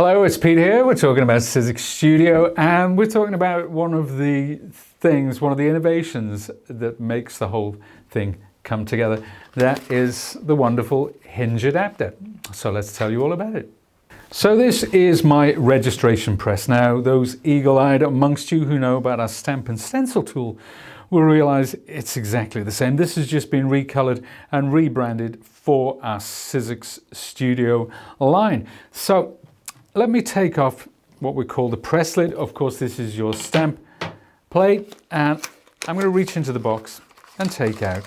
Hello, it's Pete here. We're talking about Sizzix Studio, and we're talking about one of the innovations that makes the whole thing come together. That is the wonderful Hinge Adapter. So let's tell you all about it. So this is my registration press. Now, those eagle-eyed amongst you who know about our stamp and stencil tool will realize it's exactly the same. This has just been recolored and rebranded for our Sizzix Studio line. So let me take off what we call the press lid. Of course, this is your stamp plate, and I'm going to reach into the box and take out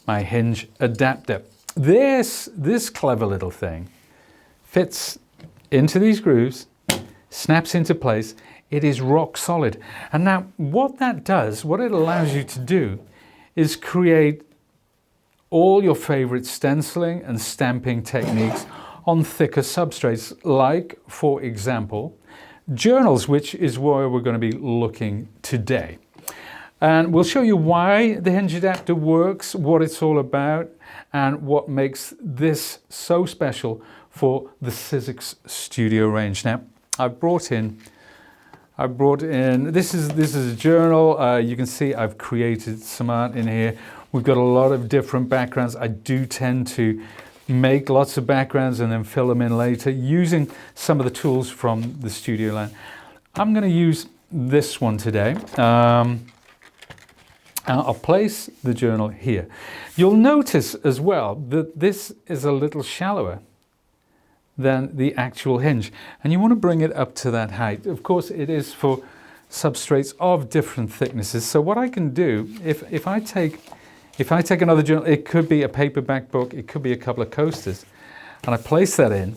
my Hinge Adapter. This clever little thing fits into these grooves, snaps into place. It is rock solid. And now what that does, what it allows you to do, is create all your favorite stenciling and stamping techniques on thicker substrates, like, for example, journals, which is where we're going to be looking today. And we'll show you why the Hinge Adapter works, what it's all about, and what makes this so special for the Sizzix Studio range. Now, I brought in, this is a journal. You can see I've created some art in here. We've got a lot of different backgrounds. I do tend to make lots of backgrounds and then fill them in later using some of the tools from the Studio line. I'm going to use this one today. I'll place the journal here. You'll notice as well that this is a little shallower than the actual hinge, and you want to bring it up to that height. Of course, it is for substrates of different thicknesses. So what I can do, if I take another journal, it could be a paperback book, it could be a couple of coasters, and I place that in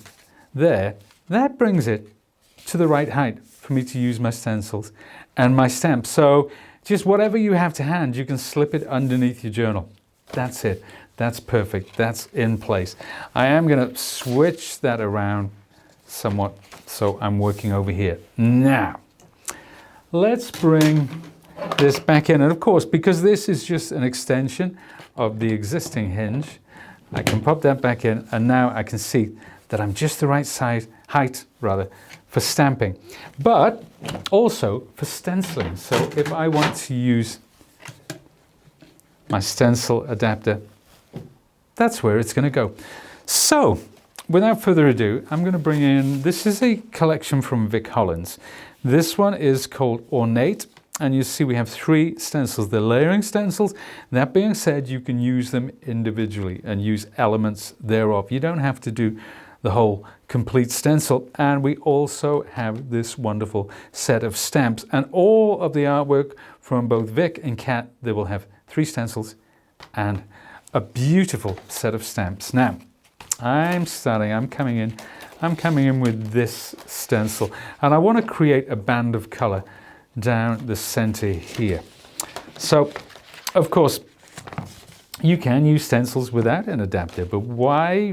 there, that brings it to the right height for me to use my stencils and my stamps. So just whatever you have to hand, you can slip it underneath your journal. That's it. That's perfect. That's in place. I am going to switch that around somewhat, so I'm working over here. Now, let's bring this back in, and of course, because this is just an extension of the existing hinge, I can pop that back in, and now I can see that I'm just the right height for stamping, but also for stenciling. So if I want to use my stencil adapter, that's where it's going to go. So without further ado, I'm going to bring in, this is a collection from Vic Hollins. This one is called Ornate. And you see we have 3 stencils. They're layering stencils. That being said, you can use them individually and use elements thereof. You don't have to do the whole complete stencil. And we also have this wonderful set of stamps. And all of the artwork from both Vic and Kat, they will have 3 stencils and a beautiful set of stamps. Now, I'm coming in with this stencil. And I want to create a band of color down the center here. So, of course, you can use stencils without an adapter, but why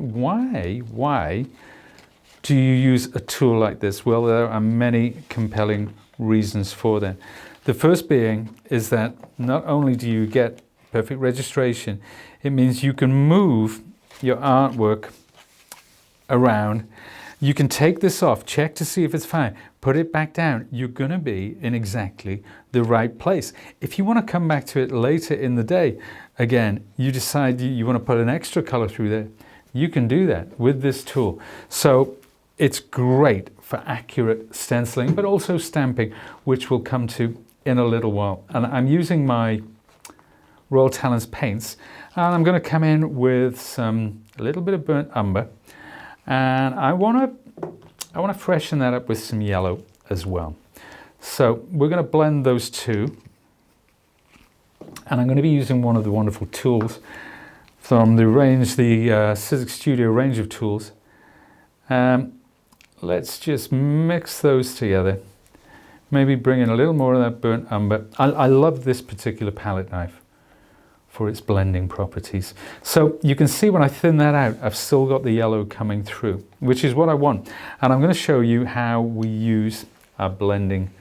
do you use a tool like this? Well, there are many compelling reasons for that. The first being is that not only do you get perfect registration, it means you can move your artwork around. You can take this off, check to see if it's fine, put it back down. You're going to be in exactly the right place. If you want to come back to it later in the day, again, you decide you want to put an extra color through there, you can do that with this tool. So it's great for accurate stenciling, but also stamping, which we'll come to in a little while. And I'm using my Royal Talents paints, and I'm going to come in with a little bit of burnt umber. And I want to freshen that up with some yellow as well. So we're going to blend those two. And I'm going to be using one of the wonderful tools from the range, the Sizzix Studio range of tools. Let's just mix those together. Maybe bring in a little more of that burnt umber. I love this particular palette knife for its blending properties. So you can see when I thin that out, I've still got the yellow coming through, which is what I want. And I'm going to show you how we use our blending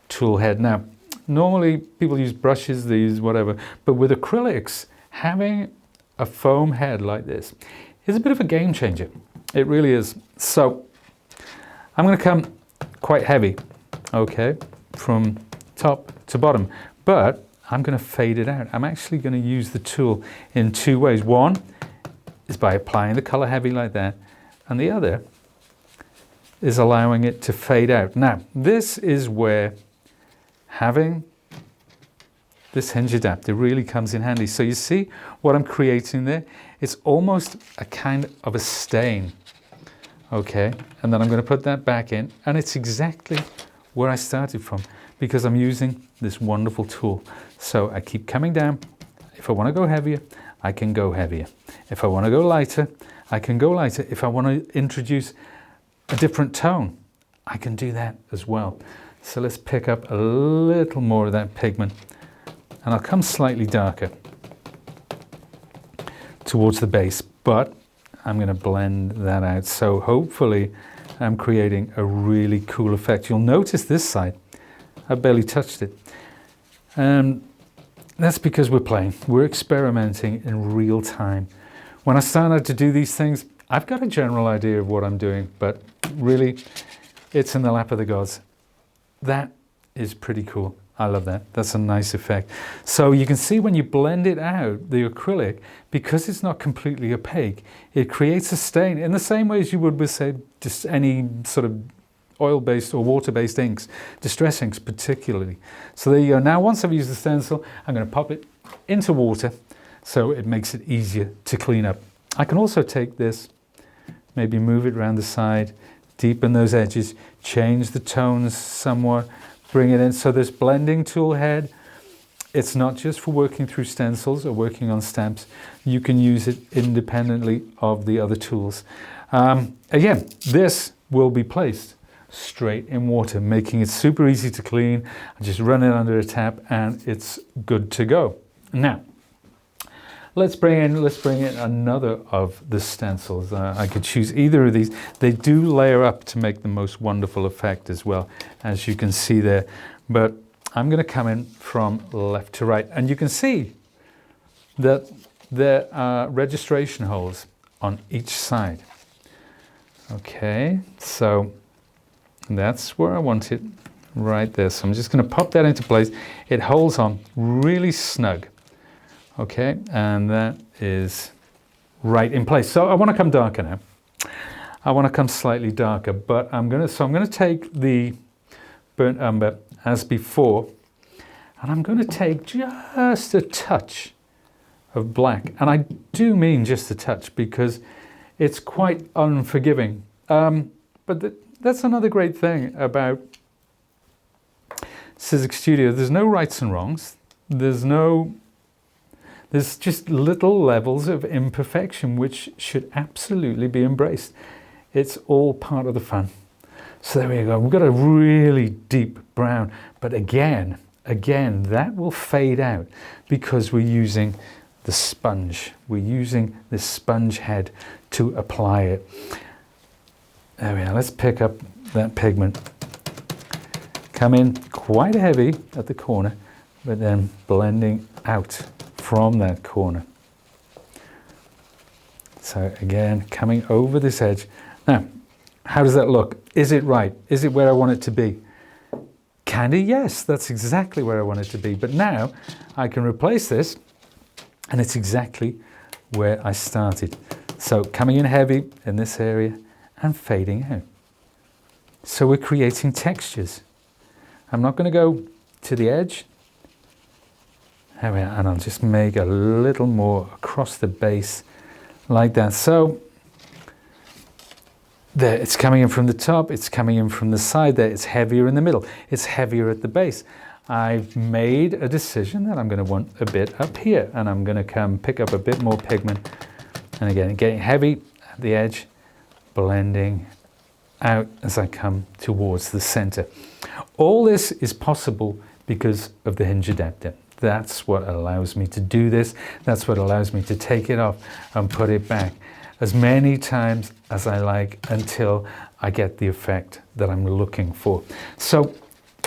tool head. Now, normally people use brushes, these, whatever, but with acrylics, having a foam head like this is a bit of a game changer. It really is. So I'm going to come quite heavy, okay, from top to bottom, but I'm going to fade it out. I'm actually going to use the tool in two ways. One is by applying the color heavy like that, and the other is allowing it to fade out. Now, this is where having this hinge adapter really comes in handy. So you see what I'm creating there? It's almost a kind of a stain, okay? And then I'm going to put that back in, and it's exactly where I started from because I'm using this wonderful tool. So I keep coming down. If I want to go heavier, I can go heavier. If I want to go lighter, I can go lighter. If I want to introduce a different tone, I can do that as well. So let's pick up a little more of that pigment, and I'll come slightly darker towards the base, but I'm going to blend that out. So hopefully I'm creating a really cool effect. You'll notice this side, I barely touched it. That's because we're playing, we're experimenting in real time. When I start out to do these things, I've got a general idea of what I'm doing, but really it's in the lap of the gods. That is pretty cool. I love that. That's a nice effect. So you can see when you blend it out, the acrylic, because it's not completely opaque, it creates a stain in the same way as you would with, say, just any sort of oil-based or water-based inks, distress inks particularly. So there you go. Now, once I've used the stencil, I'm going to pop it into water so it makes it easier to clean up. I can also take this, maybe move it around the side, deepen those edges, change the tones somewhat, bring it in. So this blending tool head, it's not just for working through stencils or working on stamps. You can use it independently of the other tools. Again, this will be placed straight in water, making it super easy to clean. I just run it under a tap and it's good to go. Now, let's bring in another of the stencils. I could choose either of these. They do layer up to make the most wonderful effect as well, as you can see there. But I'm going to come in from left to right, and you can see that there are registration holes on each side. Okay, so that's where I want it, right there. So I'm just going to pop that into place. It holds on really snug. Okay, and that is right in place. So I want to come darker now. I want to come slightly darker, but I'm going to take the burnt umber as before, and I'm going to take just a touch of black. And I do mean just a touch because it's quite unforgiving. But that's another great thing about Sizzix Studio. There's no rights and wrongs. There's just little levels of imperfection which should absolutely be embraced. It's all part of the fun. So there we go. We've got a really deep brown, but again, that will fade out because we're using the sponge. We're using this sponge head to apply it. There we are. Let's pick up that pigment. Come in quite heavy at the corner, but then blending out from that corner. So again, coming over this edge. Now, how does that look? Is it right? Is it where I want it to be? Kinda, yes, that's exactly where I want it to be. But now I can replace this, and it's exactly where I started. So coming in heavy in this area and fading out. So we're creating textures. I'm not going to go to the edge. There we are, and I'll just make a little more across the base like that. So there, it's coming in from the top, it's coming in from the side there, it's heavier in the middle, it's heavier at the base. I've made a decision that I'm going to want a bit up here, and I'm going to come pick up a bit more pigment, and again getting heavy at the edge, blending out as I come towards the center. All this is possible because of the hinge adapter. That's what allows me to do this. That's what allows me to take it off and put it back as many times as I like until I get the effect that I'm looking for. So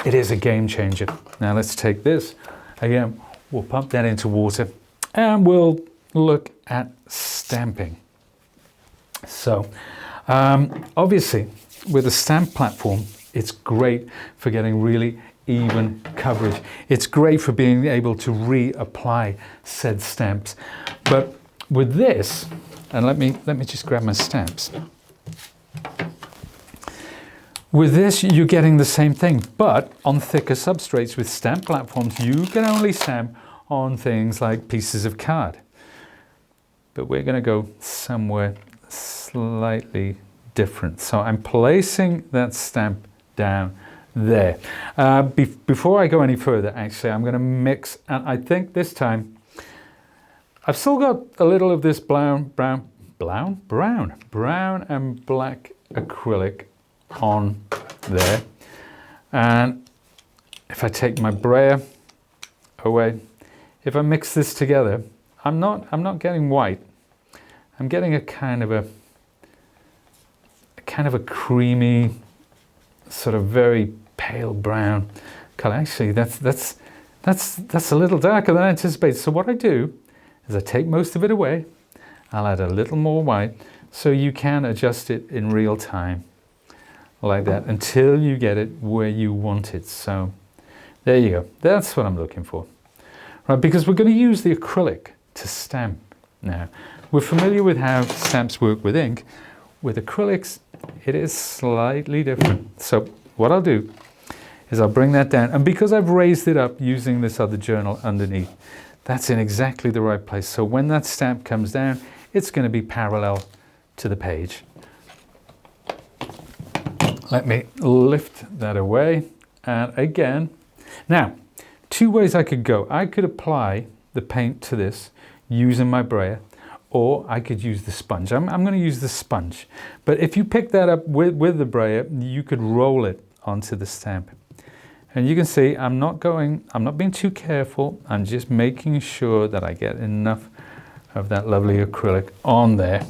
it is a game changer. Now let's take this. Again, we'll pump that into water and we'll look at stamping. So obviously with a stamp platform, it's great for getting really even coverage. It's great for being able to reapply said stamps. But with this, and let me just grab my stamps. With this, you're getting the same thing, but on thicker substrates. With stamp platforms, you can only stamp on things like pieces of card. But we're going to go somewhere slightly different. So I'm placing that stamp down there. Before I go any further, actually, I'm going to mix, and I think this time I've still got a little of this brown and black acrylic on there. And if I take my brayer away, if I mix this together, I'm not getting white. I'm getting a kind of a creamy, sort of very pale brown color. Actually, that's a little darker than I anticipated. So what I do is I take most of it away. I'll add a little more white, so you can adjust it in real time, like that, until you get it where you want it. So there you go. That's what I'm looking for. Right, because we're going to use the acrylic to stamp now. We're familiar with how stamps work with ink. With acrylics, it is slightly different. So what I'll do is I'll bring that down, and because I've raised it up using this other journal underneath, that's in exactly the right place. So when that stamp comes down, it's going to be parallel to the page. Let me lift that away. And again, now, two ways I could go. I could apply the paint to this using my brayer, or I could use the sponge. I'm going to use the sponge. But if you pick that up with the brayer, you could roll it onto the stamp. And you can see I'm not being too careful. I'm just making sure that I get enough of that lovely acrylic on there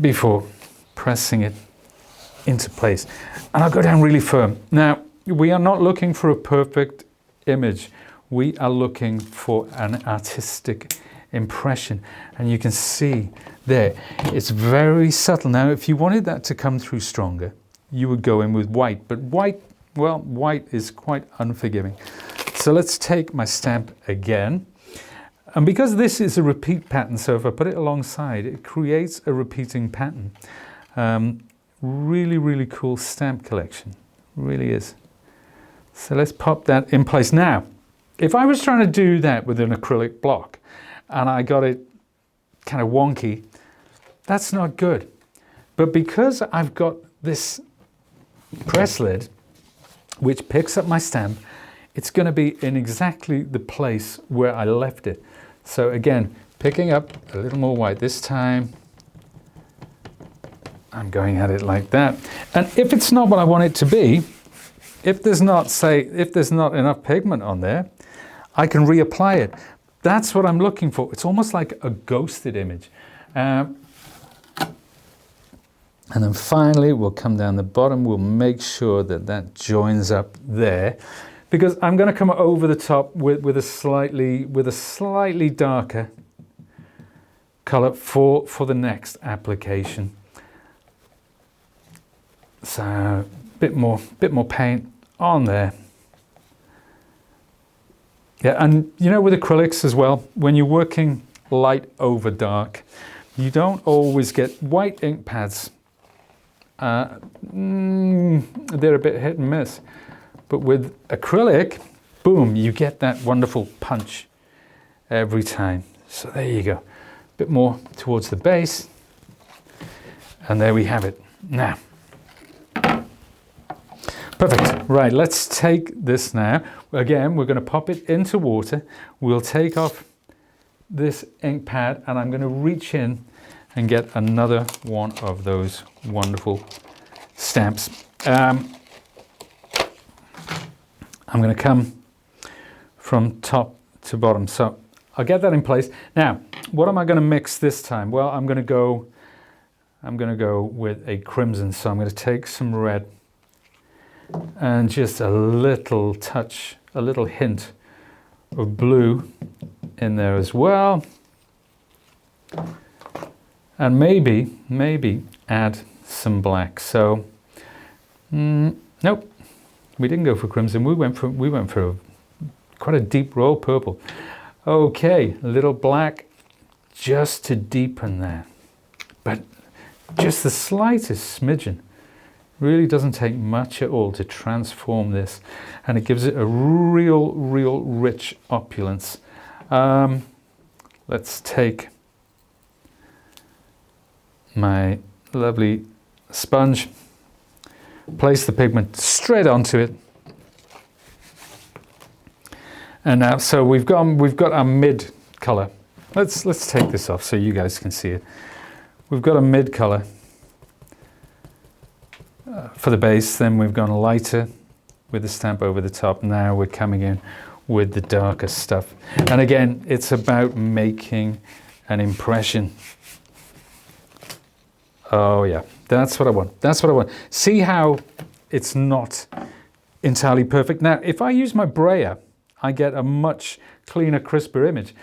before pressing it into place. And I'll go down really firm. Now, we are not looking for a perfect image. We are looking for an artistic impression. And you can see there, it's very subtle. Now, if you wanted that to come through stronger, you would go in with white. But white, well, white is quite unforgiving. So let's take my stamp again. And because this is a repeat pattern, so if I put it alongside, it creates a repeating pattern. Really, really cool stamp collection. Really is. So let's pop that in place. Now, if I was trying to do that with an acrylic block and I got it kind of wonky, that's not good. But because I've got this press lid, which picks up my stamp, it's going to be in exactly the place where I left it. So again, picking up a little more white this time. I'm going at it like that. And if it's not what I want it to be, if there's not enough pigment on there, I can reapply it. That's what I'm looking for. It's almost like a ghosted image. And then finally, we'll come down the bottom. We'll make sure that that joins up there, because I'm going to come over the top with a slightly darker color for the next application. So a bit more paint on there. Yeah, and you know, with acrylics as well, when you're working light over dark, you don't always get white ink pads. They're a bit hit and miss. But with acrylic, boom, you get that wonderful punch every time. So there you go. A bit more towards the base. And there we have it. Now, perfect. Right, let's take this now. Again, we're going to pop it into water. We'll take off this ink pad, and I'm going to reach in and get another one of those wonderful stamps. I'm going to come from top to bottom. So I'll get that in place. Now, what am I going to mix this time? Well, I'm going to go with a crimson. So I'm going to take some red and just a little touch, a little hint of blue in there as well. And maybe add some black. So nope, we didn't go for crimson. We went for quite a deep royal purple. Okay, a little black just to deepen that, but just the slightest smidgen. Really doesn't take much at all to transform this, and it gives it a real rich opulence. Let's take my lovely sponge, place the pigment straight onto it, and now so we've got our mid color. Let's take this off so you guys can see it. We've got a mid color for the base, then we've gone lighter with the stamp over the top. Now we're coming in with the darker stuff, and again it's about making an impression. Oh yeah, that's what I want. That's what I want. See how it's not entirely perfect. Now if I use my brayer, I get a much cleaner, crisper image.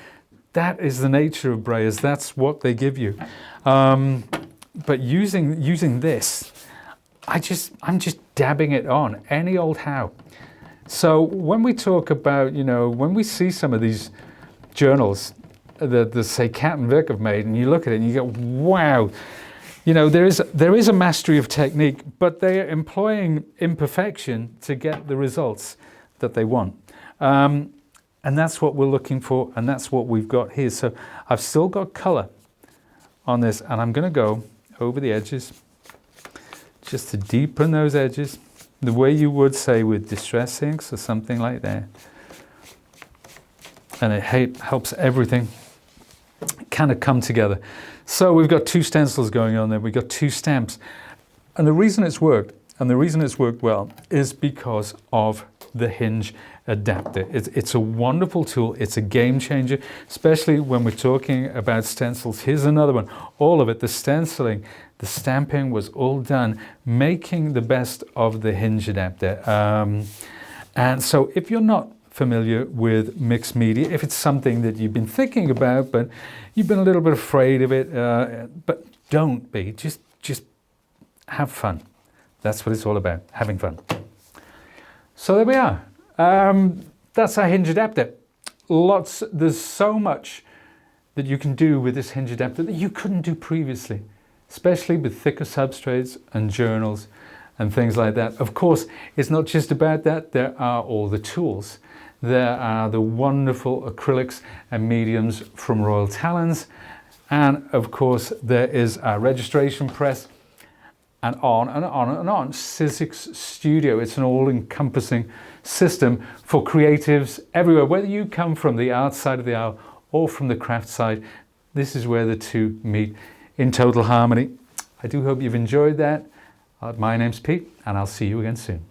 That is the nature of brayers. That's what they give you. But using this, I'm just dabbing it on any old how. So when we talk about, you know, when we see some of these journals that say Kat and Vic have made, and you look at it and you go, wow, you know, there is a mastery of technique, but they are employing imperfection to get the results that they want. And that's what we're looking for, and that's what we've got here. So I've still got color on this, and I'm going to go over the edges just to deepen those edges, the way you would say with distress inks or something like that. And it helps everything kind of come together. So we've got two stencils going on there, we've got two stamps. And the reason it's worked, and the reason it's worked well, is because of the Hinge Adapter. It's a wonderful tool. It's a game changer, especially when we're talking about stencils. Here's another one. All of it, the stenciling, the stamping was all done, making the best of the Hinge Adapter. And so if you're not familiar with mixed media, if it's something that you've been thinking about, but you've been a little bit afraid of it, but don't be, just have fun. That's what it's all about, having fun. So there we are. That's our Hinge Adapter. There's so much that you can do with this Hinge Adapter that you couldn't do previously, especially with thicker substrates and journals and things like that. Of course, it's not just about that. There are all the tools. There are the wonderful acrylics and mediums from Royal Talons. And of course, there is our registration press, and on and on and on. Sizzix Studio, it's an all-encompassing system for creatives everywhere. Whether you come from the art side of the aisle or from the craft side, this is where the two meet in total harmony. I do hope you've enjoyed that. My name's Pete, and I'll see you again soon.